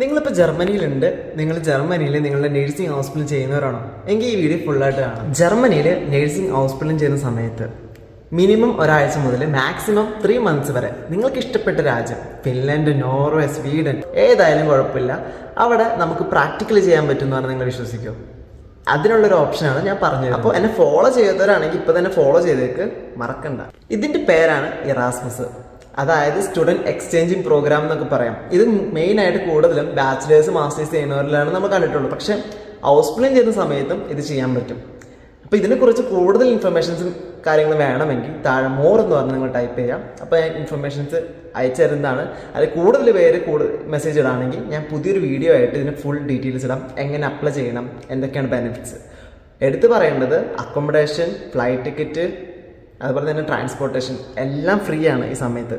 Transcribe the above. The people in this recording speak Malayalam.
നിങ്ങളിപ്പോൾ ജർമ്മനിയിലുണ്ട്. നിങ്ങൾ ജർമ്മനിയിൽ നിങ്ങളുടെ നഴ്സിംഗ് ഹോസ്പിറ്റൽ ചെയ്യുന്നവരാണോ എങ്കിൽ ഈ വീഡിയോ ഫുള്ളായിട്ട് കാണാം. ജർമ്മനിയിൽ നഴ്സിംഗ് ഹോസ്പിറ്റൽ ചെയ്യുന്ന സമയത്ത് മിനിമം ഒരാഴ്ച മുതൽ മാക്സിമം 3 months വരെ നിങ്ങൾക്ക് ഇഷ്ടപ്പെട്ട രാജ്യം ഫിൻലാൻഡ്, നോർവേ, സ്വീഡൻ ഏതായാലും കുഴപ്പമില്ല, അവിടെ നമുക്ക് പ്രാക്ടിക്കലി ചെയ്യാൻ പറ്റുമെന്ന് പറഞ്ഞാൽ നിങ്ങൾ വിശ്വസിക്കുമോ? അതിനുള്ളൊരു ഓപ്ഷനാണ് ഞാൻ പറഞ്ഞത്. അപ്പോൾ എന്നെ ഫോളോ ചെയ്തവരാണെങ്കിൽ ഇപ്പോൾ തന്നെ ഫോളോ ചെയ്തേക്ക്, മറക്കണ്ട. ഇതിൻ്റെ പേരാണ് ഇറാസ്മസ്, അതായത് സ്റ്റുഡൻറ് എക്സ്ചേഞ്ചിങ് പ്രോഗ്രാം എന്നൊക്കെ പറയാം. ഇത് മെയിനായിട്ട് കൂടുതലും ബാച്ചിലേഴ്സ് മാസ്റ്റേഴ്സ് ചെയ്യുന്നവരിലാണ് നമ്മൾ കണ്ടിട്ടുള്ളൂ. പക്ഷേ ഹോസ്പിറ്റലിൽ ചെയ്യുന്ന സമയത്തും ഇത് ചെയ്യാൻ പറ്റും. അപ്പോൾ ഇതിനെക്കുറിച്ച് കൂടുതൽ ഇൻഫർമേഷൻസും കാര്യങ്ങളും വേണമെങ്കിൽ താഴെ മോർ എന്ന് പറഞ്ഞ് നിങ്ങൾ ടൈപ്പ് ചെയ്യാം. അപ്പോൾ ഞാൻ ഇൻഫർമേഷൻസ് അയച്ചു തരുന്നതാണ്. അതിൽ കൂടുതൽ പേര് മെസ്സേജ് ഇടാണെങ്കിൽ ഞാൻ പുതിയൊരു വീഡിയോ ആയിട്ട് ഇതിന് ഫുൾ ഡീറ്റെയിൽസ് ഇടാം. എങ്ങനെ അപ്ലൈ ചെയ്യണം, എന്തൊക്കെയാണ് ബെനിഫിറ്റ്സ്. എടുത്തു പറയേണ്ടത് അക്കോമഡേഷൻ, ഫ്ലൈറ്റ് ടിക്കറ്റ്, അതുപോലെ തന്നെ ട്രാൻസ്പോർട്ടേഷൻ എല്ലാം ഫ്രീ ആണ് ഈ സമയത്ത്.